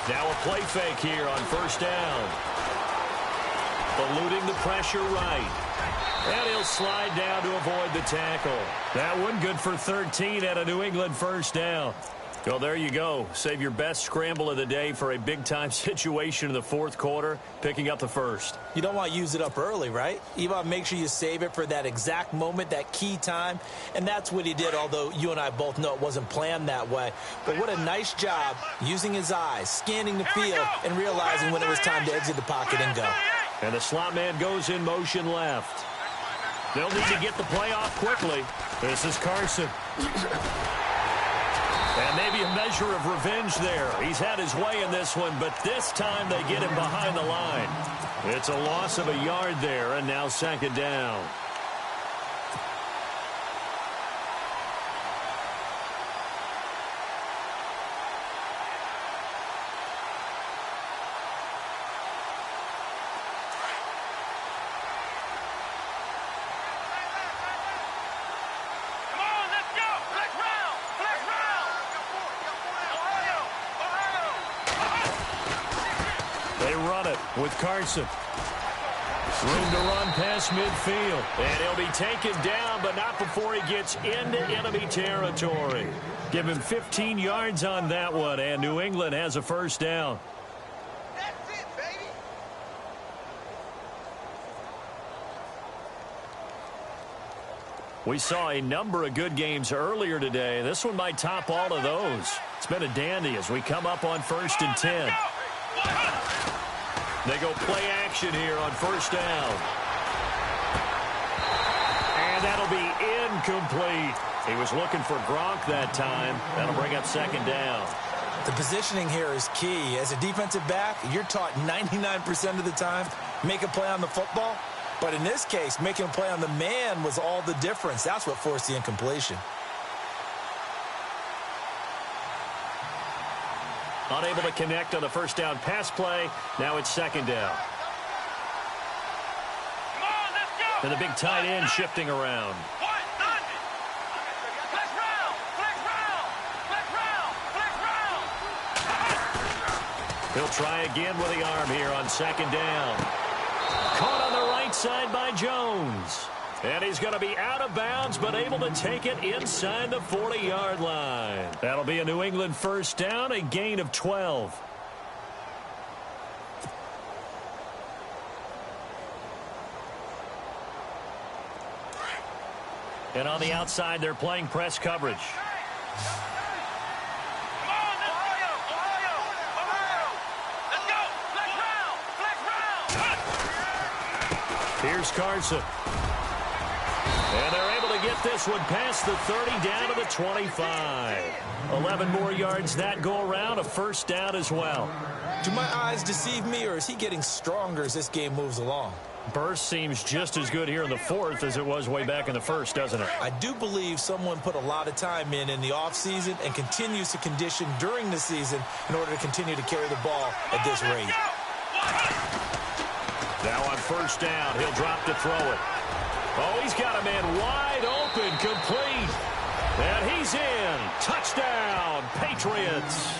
Now a play fake here on 1st down. Eluding the pressure right. And he'll slide down to avoid the tackle. That one good for 13 at a New England 1st down. Well, there you go. Save your best scramble of the day for a big-time situation in the 4th quarter, picking up the 1st. You don't want to use it up early, right? You want to make sure you save it for that exact moment, that key time. And that's what he did, although you and I both know it wasn't planned that way. But what a nice job using his eyes, scanning the field, and realizing when it was time to exit the pocket and go. And the slot man goes in motion left. They'll need to get the play off quickly. This is Carson. And maybe a measure of revenge there. He's had his way in this one, but this time they get him behind the line. It's a loss of a yard there, and now 2nd down. With Carson. Room to run past midfield. And he'll be taken down, but not before he gets into enemy territory. Give him 15 yards on that one, and New England has a 1st down. That's it, baby. We saw a number of good games earlier today. This one might top all of those. It's been a dandy as we come up on 1st and 10. They go play action here on 1st down. And that'll be incomplete. He was looking for Gronk that time. That'll bring up 2nd down. The positioning here is key. As a defensive back, you're taught 99% of the time, make a play on the football. But in this case, making a play on the man was all the difference. That's what forced the incompletion. Unable to connect on the 1st down pass play. Now it's 2nd down. Come on, let's go. And the big tight end shifting around. He'll try again with the arm here on 2nd down. Caught on the right side by Jones. And he's going to be out of bounds, but able to take it inside the 40-yard line. That'll be a New England 1st down, a gain of 12. And on the outside, they're playing press coverage. Here's Carson. And they're able to get this one past the 30 down to the 25. 11 more yards that go around, a 1st down as well. Do my eyes deceive me, or is he getting stronger as this game moves along? Burst seems just as good here in the 4th as it was way back in the 1st, doesn't it? I do believe someone put a lot of time in the offseason and continues to condition during the season in order to continue to carry the ball at this rate. Now on 1st down, he'll drop to throw it. Oh, he's got a man wide open, complete. And he's in. Touchdown, Patriots.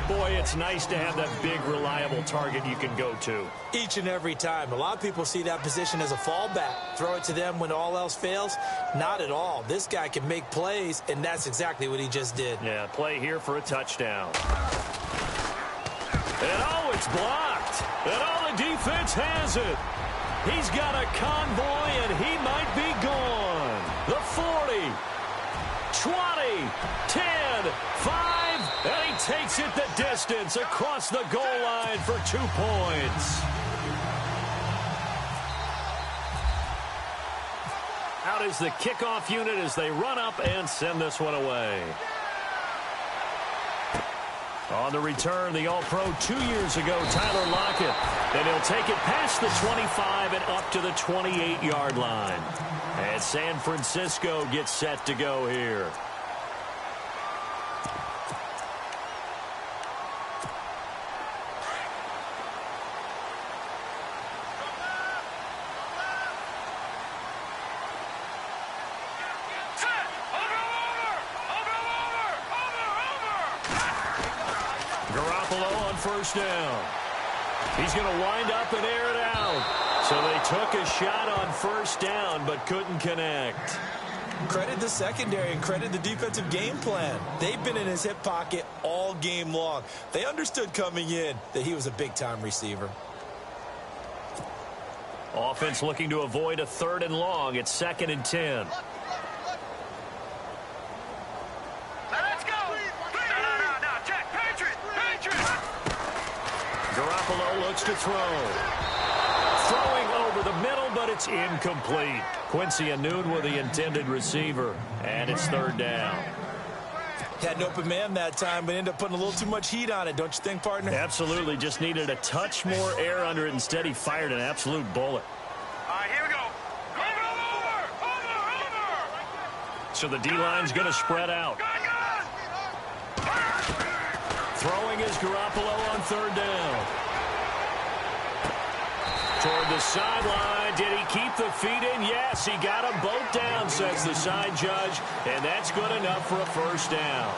Boy, it's nice to have that big, reliable target you can go to. Each and every time. A lot of people see that position as a fallback. Throw it to them when all else fails. Not at all. This guy can make plays, and that's exactly what he just did. Yeah, play here for a touchdown. And oh, it's blocked. And oh, the defense has it. He's got a convoy, and he might be gone. The 40, 20, 10, 5, and he takes it the distance across the goal line for 2 points. Out is the kickoff unit as they run up and send this one away. On the return, the All-Pro 2 years ago, Tyler Lockett. And he'll take it past the 25 and up to the 28-yard line. And San Francisco gets set to go here. Garoppolo on 1st down. He's going to wind up and air it out. So they took a shot on 1st down but couldn't connect. Credit the secondary and credit the defensive game plan. They've been in his hip pocket all game long. They understood coming in that he was a big-time receiver. Offense looking to avoid a 3rd and long. It's 2nd and 10. Garoppolo looks to throw. Throwing over the middle, but it's incomplete. Quincy Anoon with the intended receiver. And it's 3rd down. Had an open man that time, but ended up putting a little too much heat on it, don't you think, partner? Absolutely. Just needed a touch more air under it. Instead, he fired an absolute bullet. All right, here we go. Over. So the D-line's going to spread out. Throwing is Garoppolo on 3rd down. Toward the sideline. Did he keep the feet in? Yes, he got them both down, says the side judge. And that's good enough for a 1st down.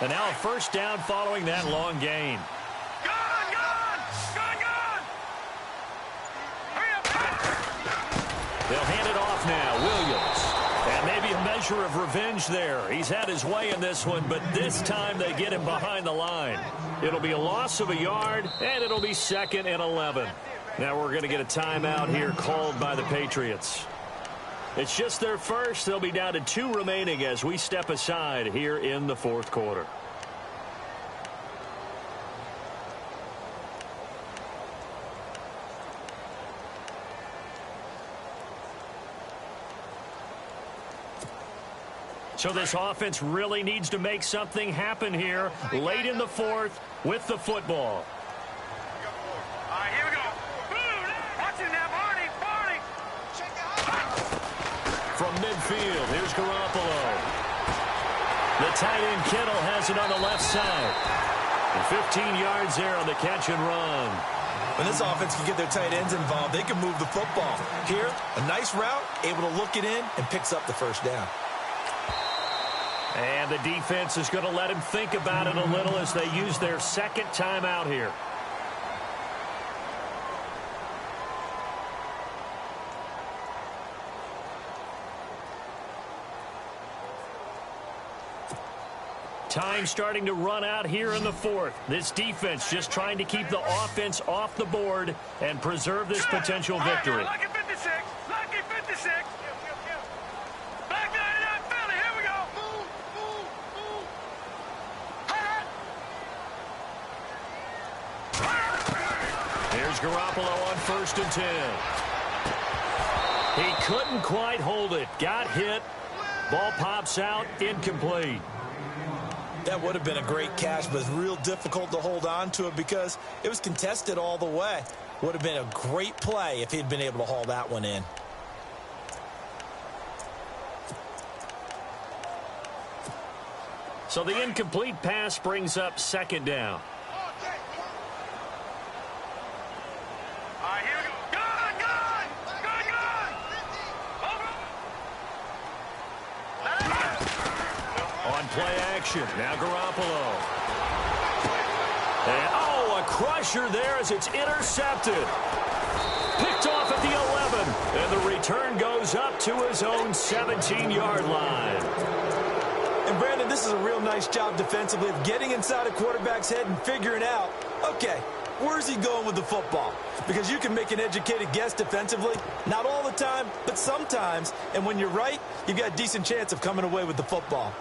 And now a 1st down following that long gain. They'll hand it off now. Williams. And maybe a measure of revenge there. He's had his way in this one, but this time they get him behind the line. It'll be a loss of a yard, and it'll be 2nd and 11. Now we're going to get a timeout here called by the Patriots. It's just their first. They'll be down to 2 remaining as we step aside here in the 4th quarter. So this offense really needs to make something happen here late in the 4th with the football. All right, here we go. Watch it now, Barney. From midfield, here's Garoppolo. The tight end Kittle has it on the left side. And 15 yards there on the catch and run. When this offense can get their tight ends involved, they can move the football. Here, a nice route, able to look it in, and picks up the first down. And the defense is going to let him think about it a little as they use their 2nd timeout here. Time starting to run out here in the 4th. This defense just trying to keep the offense off the board and preserve this potential victory. Lucky 56. Lucky 56. Back 99 Philly. Here we go. Here's Garoppolo on 1st and 10. He couldn't quite hold it. Got hit. Ball pops out. Incomplete. That would have been a great catch, but it's real difficult to hold on to it because it was contested all the way. Would have been a great play if he'd been able to haul that one in. So the incomplete pass brings up 2nd down. All right, here we go. Good. On play action, now Garoppolo. And, oh, a crusher there as it's intercepted. Picked off at the 11, and the return goes up to his own 17-yard line. And, Brandon, this is a real nice job defensively of getting inside a quarterback's head and figuring out, okay, where's he going with the football? Because you can make an educated guess defensively, not all the time, but sometimes. And when you're right, you've got a decent chance of coming away with the football.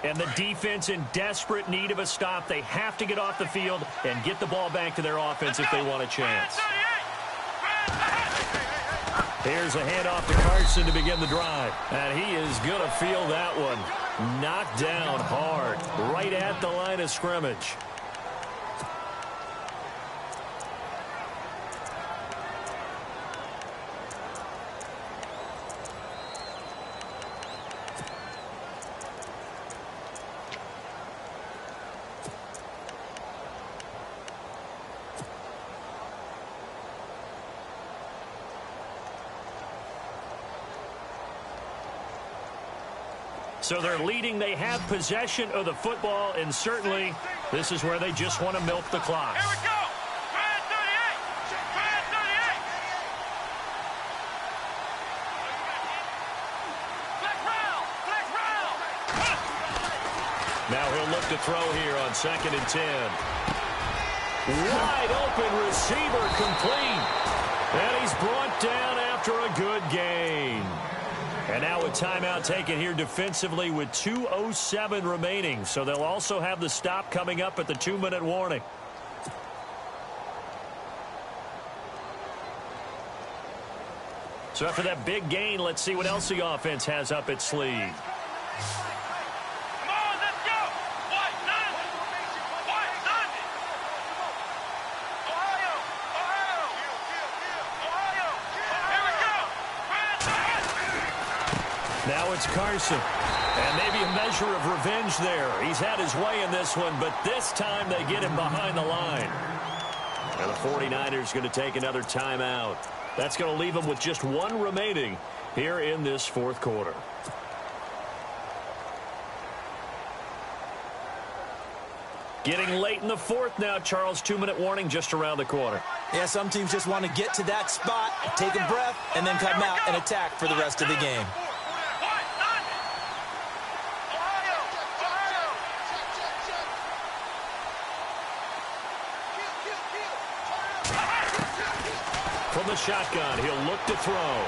And the defense in desperate need of a stop. They have to get off the field and get the ball back to their offense if they want a chance. Here's a handoff to Carson to begin the drive. And he is going to feel that one. Knocked down hard, right at the line of scrimmage. So they're leading. They have possession of the football, and certainly this is where they just want to milk the clock. Here we go. Brad 38. Brad 38. Flex round. Flex round. Now he'll look to throw here on 2nd and 10. Wide open receiver complete. And he's brought down after a good gain. And now a timeout taken here defensively with 2:07 remaining. So they'll also have the stop coming up at the 2-minute warning. So after that big gain, let's see what else the offense has up its sleeve. Come on, let's go. White, none. White, none. Ohio. Here we go. Brad 38. Now it's Carson. And maybe a measure of revenge there. He's had his way in this one, but this time they get him behind the line. And the 49ers going to take another timeout. That's going to leave them with just one remaining here in this 4th quarter. Getting late in the fourth now, Charles. 2-minute warning just around the corner. Yeah, some teams just want to get to that spot, take a breath, and then come out and attack for the rest of the game. From the shotgun, he'll look to throw.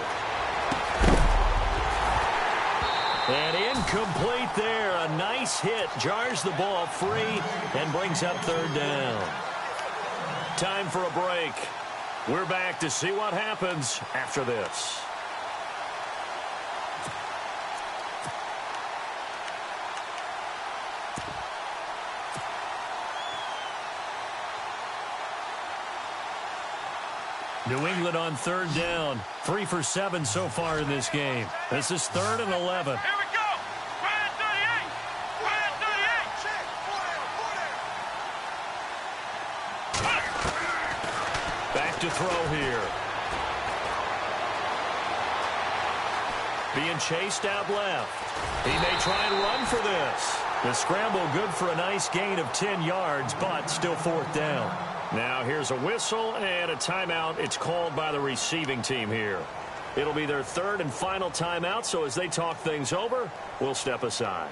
And incomplete there. A nice hit. Jars the ball free and brings up third down. Time for a break. We're back to see what happens after this. New England on third down. 3 for 7 so far in this game. This is 3rd and 11. Here we go. Right at 38. Right at 38. Back to throw here. Being chased out left. He may try and run for this. The scramble good for a nice gain of 10 yards, but still 4th down. Now here's a whistle and a timeout. It's called by the receiving team here. It'll be their 3rd and final timeout, so as they talk things over, we'll step aside.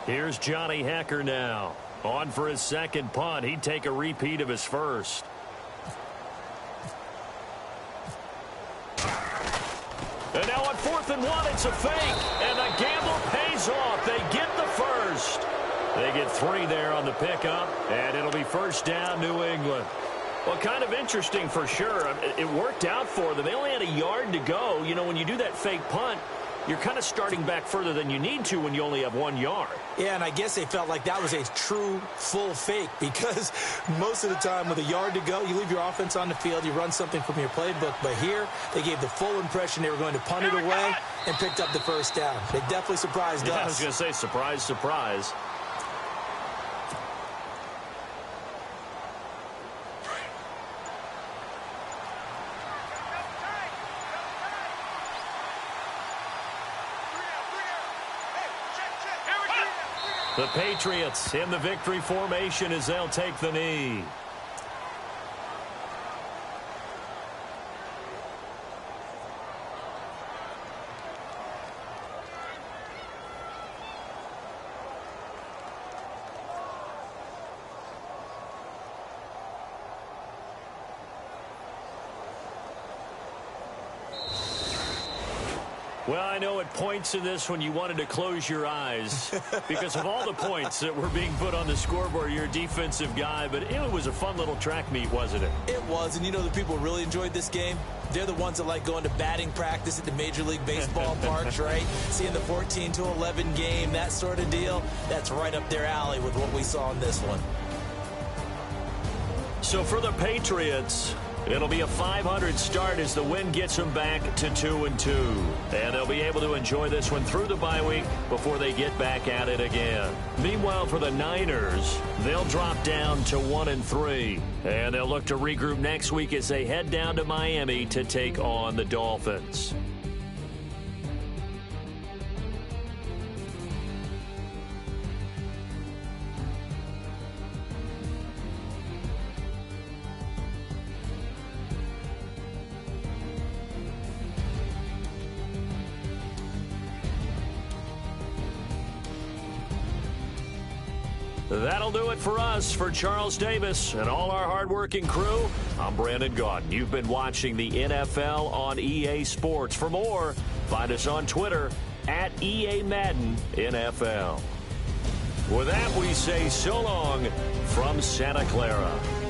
Here's Johnny Hacker now. On for his second punt. He'd take a repeat of his first. And now on 4th and 1, it's a fake. And the gamble pays off. They get the first. They get 3 there on the pickup. And it'll be 1st down, New England. Well, kind of interesting for sure. It worked out for them. They only had a yard to go. You know, when you do that fake punt, you're kind of starting back further than you need to when you only have 1 yard. Yeah, and I guess they felt like that was a true full fake because most of the time with a yard to go, you leave your offense on the field, you run something from your playbook. But here, they gave the full impression they were going to punt it away and picked up the 1st down. They definitely surprised us. I was going to say, surprise, surprise. The Patriots in the victory formation as they'll take the knee. Well, I know at points in this when you wanted to close your eyes because of all the points that were being put on the scoreboard. You're a defensive guy, but it was a fun little track meet, wasn't it? It was, and you know the people really enjoyed this game? They're the ones that like going to batting practice at the Major League Baseball parks, right? Seeing the 14-11 game, that sort of deal. That's right up their alley with what we saw in this one. So for the Patriots, it'll be a 500 start as the win gets them back to 2-2. And they'll be able to enjoy this one through the bye week before they get back at it again. Meanwhile, for the Niners, they'll drop down to 1-3. And they'll look to regroup next week as they head down to Miami to take on the Dolphins. That'll do it for us. For Charles Davis and all our hardworking crew, I'm Brandon Gaudin. You've been watching the NFL on EA Sports. For more, find us on Twitter @EA Madden NFL. With that, we say so long from Santa Clara.